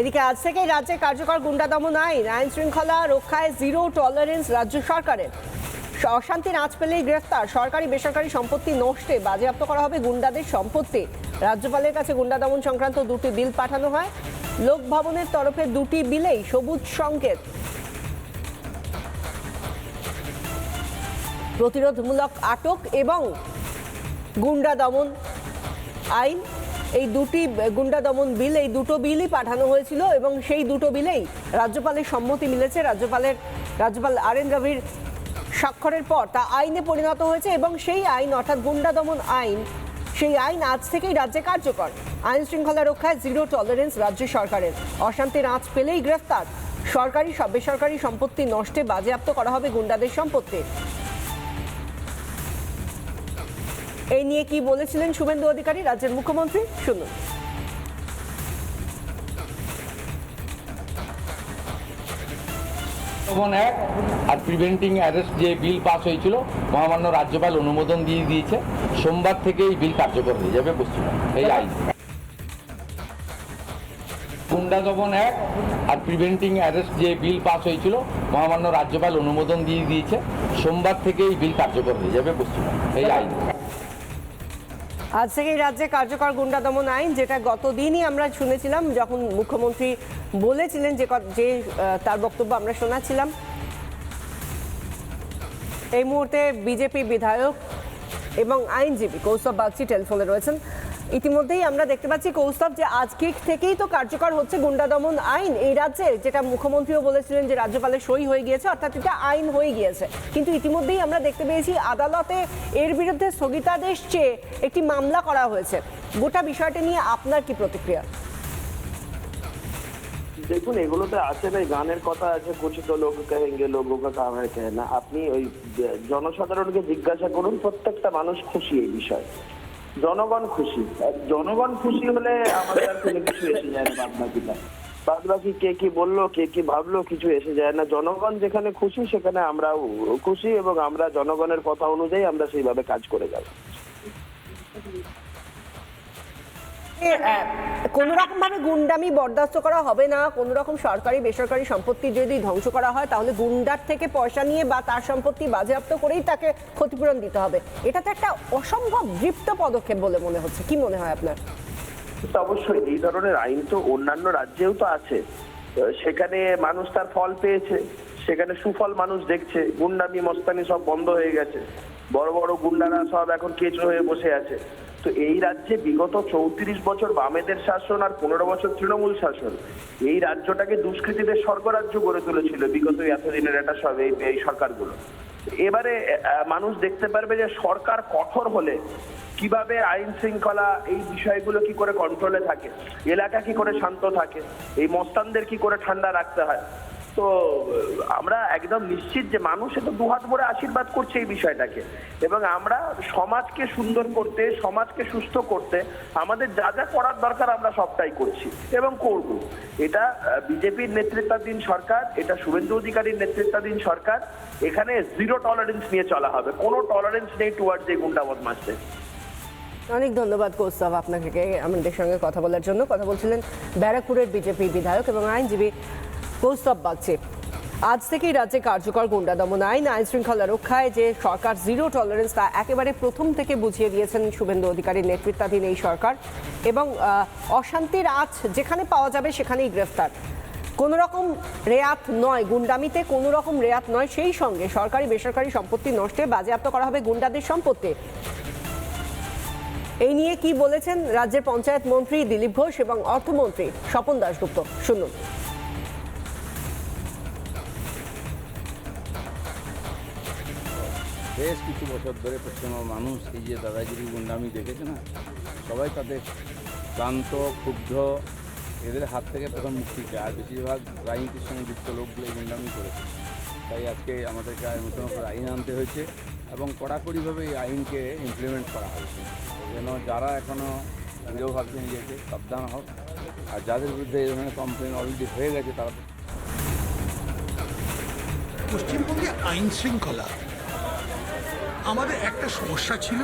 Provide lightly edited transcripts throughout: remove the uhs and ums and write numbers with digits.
এদিকে আজ থেকেই রাজ্যে কার্যকর গুন্ডা দমন আইন শৃঙ্খলা রক্ষায় জিরো টলারেন্স রাজ্য সরকারের। অশান্তির আঁচ পেলেই গ্রেফতার, সরকারি বেসরকারি সম্পত্তি নষ্টে বাজেয়াপ্ত করা হবে গুন্ডাদের সম্পত্তি। রাজ্যপালের কাছে গুন্ডা দমন সংক্রান্ত দুটি বিল পাঠানো হয়। লোক ভবনের তরফে দুটি বিলেই সবুজ সংকেত। প্রতিরোধমূলক আটক এবং গুন্ডা দমন আইন, এই দুটি গুন্ডা দমন বিল, এই দুটো বিলই পাঠানো হয়েছিল এবং সেই দুটো বিলেই রাজ্যপালের সম্মতি মিলেছে। রাজ্যপাল RN রবির স্বাক্ষরের পর তা আইনে পরিণত হয়েছে এবং সেই আইন অর্থাৎ গুন্ডা দমন আইন, সেই আইন আজ থেকেই রাজ্যে কার্যকর। আইন শৃঙ্খলা রক্ষায় জিরো টলারেন্স রাজ্য সরকারের। অশান্তির আঁচ পেলেই গ্রেফতার, সরকারি বেসরকারি সম্পত্তি নষ্টে বাজেয়াপ্ত করা হবে গুন্ডাদের সম্পত্তি। এই নিয়ে কি বলেছিলেন শুভেন্দু অধিকারী, রাজ্যের মুখ্যমন্ত্রী, শুনুন। আর প্রিভেন্টিং অ্যারেস্ট যে বিল পাস হয়েছিল মহামান্য রাজ্যপাল অনুমোদন দিয়ে দিয়েছে। সোমবার থেকে এই বিল কার্যকর হয়ে যাবে পশ্চিমবঙ্গে। এই আইন গুন্ডা দমন অ্যাক্ট আর প্রিভেন্টিং অ্যারেস্ট যে বিল পাস হয়েছিল মহামান্য রাজ্যপাল অনুমোদন দিয়ে দিয়েছে। সোমবার থেকে এই বিল কার্যকর হয়ে যাবে পশ্চিমবঙ্গে। এই আইন আজ থেকেই রাজ্যে কার্যকর গুন্ডা দমন আইন, যেটা গতদিনই আমরা শুনেছিলাম যখন মুখ্যমন্ত্রী বলেছিলেন, যে তার বক্তব্য আমরা শোনাচ্ছিলাম। এই মুহূর্তে বিজেপি বিধায়ক এবং আইনজীবী কৌস্তব বাগচি টেলিফোনে রয়েছেন। ইতিমধ্যেই আমরা দেখতে পাচ্ছি কৌস্তব, যে আজকে থেকেই তো কার্যকর হচ্ছে গুন্ডা দমন আইন এই রাজ্যে, যেটা মুখ্যমন্ত্রীও বলেছিলেন যে রাজ্যপালের সই হয়ে গিয়েছে, অর্থাৎ এটা আইন হয়ে গিয়েছে। কিন্তু ইতিমধ্যেই আমরা দেখতে পেয়েছি আদালতে এর বিরুদ্ধে স্থগিতাদেশ চেয়ে একটি মামলা করা হয়েছে। গোটা বিষয়টা নিয়ে আপনার কি প্রতিক্রিয়া? দেখুন, এগুলোতে আছে না, গানের কথা আছে, কুছ তো লোক কহেঙ্গে লোগোं का काम है कहना। আপনি ওই জনসাধারণকে জিজ্ঞাসা করুন, প্রত্যেকটা মানুষ খুশি এই বিষয়ে, জনগণ খুশি। জনগণ খুশি হলে আমাদের আর কোনো কিছু এসে যায় না, বাদ বাকি কে কি বললো, কে কি ভাবলো, কিছু এসে যায় না। জনগণ যেখানে খুশি সেখানে আমরাও খুশি এবং আমরা জনগণের কথা অনুযায়ী আমরা সেইভাবে কাজ করে যাব। কোন রকম ভাবে গুন্ডামি বরদাস্ত করা হবে না। কোন রকম সরকারি বেসরকারি সম্পত্তি যদি ধ্বংস করা হয় তাহলে গুন্ডার থেকে পয়সা নিয়ে বা তার সম্পত্তি বাজেয়াপ্ত করেই তাকে ক্ষতিপূরণ দিতে হবে। এটা তো একটা অসম্ভব দৃপ্ত পদক্ষেপ বলে মনে হচ্ছে, কি মনে হয় আপনার? অবশ্যই এই ধরনের আইন তো অন্যান্য রাজ্যেও তো আছে, সেখানে মানুষ তার ফল পেয়েছে, সেখানে সুফল মানুষ দেখছে। গুন্ডামি মস্তানি সব বন্ধ হয়ে গেছে, বড় বড় গুন্ডারা সব এখন কেঁচো হয়ে বসে আছে। তো এই রাজ্যে বিগত 34 বছর বামেদের শাসন আর 15 বছর তৃণমূল শাসন এই রাজ্যটাকে দুষ্কৃতীদের স্বর্গরাজ্য গড়ে তুলেছিল বিগত এতদিনের একটা সব এই সরকারগুলো। এবারে মানুষ দেখতে পারবে যে সরকার কঠোর হলে কিভাবে আইন শৃঙ্খলা এই বিষয়গুলো কি করে কন্ট্রোলে থাকে, এলাকা কি করে শান্ত থাকে, এই মস্তানদের কি করে ঠান্ডা রাখতে হয়। তো আমরা একদম নিশ্চিত যে মানুষ এত দুহাত ভরে আশীর্বাদ করছে এই বিষয়টাকে, এবং আমরা সমাজকে সুন্দর করতে, সমাজকে সুস্থ করতে আমাদের যা যা করার দরকার আমরা সবটাই করছি এবং করব। এটা বিজেপির নেতৃত্বাধীন সরকার, এটা শুভেন্দু অধিকারীর নেতৃত্বাধীন সরকার। এখানে জিরো টলারেন্স নিয়ে চলা হবে, কোনো টলারেন্স নেই টুয়ার্ডস এই গুন্ডা বদমাশদের। অনেক ধন্যবাদ কৌস্তব আপনাকে আমাদের সঙ্গে কথা বলার জন্য। কথা বলছিলেন ব্যারাকপুরের বিজেপি বিধায়ক এবং আইনজীবী কৌস্তব বাগচি। আজ থেকেই রাজ্যে কার্যকর গুন্ডা দমন আইন শৃঙ্খলা রক্ষায় যে সরকার জিরো টলারেন্স, তা একেবারে প্রথম থেকে বুঝিয়ে দিয়েছেন শুভেন্দু অধিকারীর নেতৃত্বাধীন এই সরকার। এবং অশান্তির আঁচ যেখানে পাওয়া যাবে সেখানেই গ্রেফতার, কোনো রকম রেয়াত নয়, গুন্ডামিতে কোনো রকম রেয়াত নয়। সেই সঙ্গে সরকারি বেসরকারি সম্পত্তি নষ্টে বাজেয়াপ্ত করা হবে গুন্ডাদের সম্পত্তি। এই নিয়ে কি বলেছেন রাজ্যের পঞ্চায়েত মন্ত্রী দিলীপ ঘোষ এবং অর্থমন্ত্রী স্বপন দাশগুপ্ত, শুনুন। বেশ কিছু বছর ধরে পশ্চিমবঙ্গের মানুষ এই যে দাদাগিরি গুন্ডামি দেখেছে না, সবাই তাদের ক্লান্ত, ক্ষুব্ধ, এদের হাত থেকে প্রথম মুক্তি চায়। আর বেশিরভাগ রাজনীতির সঙ্গে যুক্ত লোকগুলো এই গুন্ডামি করেছে। তাই আজকে আমাদেরকে নতুন করে আইন আনতে হয়েছে এবং কড়াকড়িভাবে এই আইনকে ইমপ্লিমেন্ট করা হয়েছে, যেন যারা এখনও হিরো ভাবছে নিজেকে সাবধান হোক, আর যাদের বিরুদ্ধে এই ধরনের কমপ্লেন অলরেডি হয়ে গেছে তারা। পশ্চিমবঙ্গে আইন শৃঙ্খলা আমাদের একটা সমস্যা ছিল।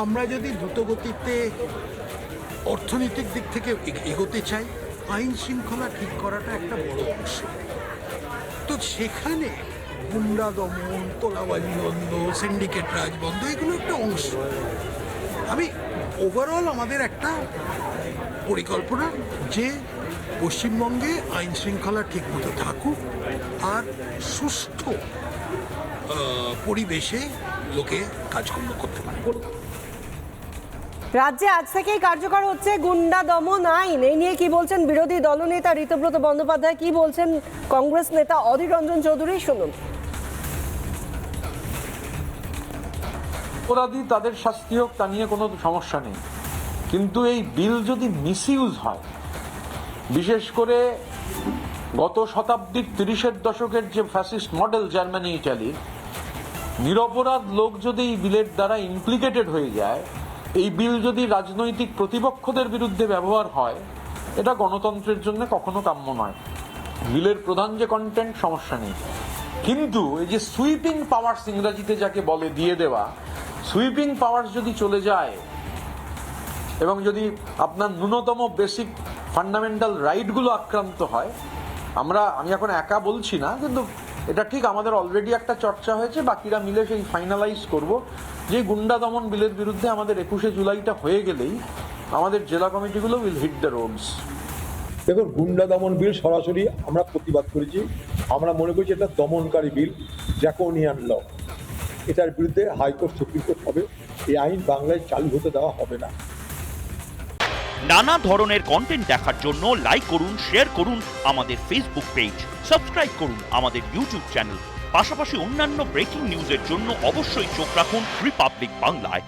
আমরা যদি দ্রুতগতিতে অর্থনৈতিক দিক থেকে এগোতে চাই, আইন শৃঙ্খলা ঠিক করাটা একটা বড় অংশ। তো সেখানে গুন্ডা দমন, তোলাবাজি বন্ধ, সিন্ডিকেট রাজ বন্ধ, এগুলো একটা অংশ। আমি ওভারঅল আমাদের একটা পরিকল্পনা যে পশ্চিমবঙ্গে আইন শৃঙ্খলা ঠিকমতো থাকুক আর সুষ্ঠু পরিবেশে লোকে কাজকর্ম করতে পারে। রাজ্যে আজ থেকেই কার্যকর হচ্ছে গুন্ডা দমন আইন, এই নিয়ে কি বলছেন বিরোধী দলনেতা ঋতব্রত বন্দ্যোপাধ্যায়, কি বলছেন কংগ্রেস নেতা অধীর রঞ্জন চৌধুরী, শুনুন। অপরাধী তাদের শাস্তি হোক, তা নিয়ে কোনো সমস্যা নেই, কিন্তু এই বিল যদি মিসইউজ হয়, বিশেষ করে গত শতাব্দীর 30-এর দশকের যে ফ্যাসিস্ট মডেল জার্মানি ইটালির, নিরপরাধ লোক যদি এই বিলের দ্বারা ইমপ্লিকেটেড হয়ে যায়, এই বিল যদি রাজনৈতিক প্রতিপক্ষদের বিরুদ্ধে ব্যবহার হয়, এটা গণতন্ত্রের জন্য কখনো কাম্য নয়। বিলের প্রধান যে কন্টেন্ট, সমস্যা নেই, কিন্তু এই যে সুইপিং পাওয়ার্স ইংরেজিতে যাকে বলে দিয়ে দেওয়া, সুইপিং পাওয়ার্স যদি চলে যায় এবং যদি আপনার ন্যূনতম বেসিক ফান্ডামেন্টাল রাইটগুলো আক্রান্ত হয়, আমি এখন একা বলছি না, কিন্তু এটা ঠিক আমাদের অলরেডি একটা চর্চা হয়েছে, বাকিরা মিলে সেই ফাইনালাইজ করব যে গুন্ডা দমন বিলের বিরুদ্ধে আমাদের 21শে জুলাইটা হয়ে গেলেই আমাদের জেলা কমিটিগুলো উইল হিট দ্য রোডস। দেখুন, গুন্ডা দমন বিল সরাসরি আমরা প্রতিবাদ করেছি। আমরা মনে করছি এটা দমনকারী বিল, ড্রাকোনিয়ান ল। এটার বিরুদ্ধে হাইকোর্ট, সুপ্রিম কোর্ট হবে। এই আইন বাংলায় চালু হতে দেওয়া হবে না। নানা ধরনের কন্টেন্ট দেখার জন্য লাইক করুন, শেয়ার করুন আমাদের ফেসবুক পেজ, সাবস্ক্রাইব করুন আমাদের ইউটিউব চ্যানেল। পাশাপাশি অন্যান্য ব্রেকিং নিউজের জন্য অবশ্যই চোখ রাখুন রিপাবলিক বাংলায়।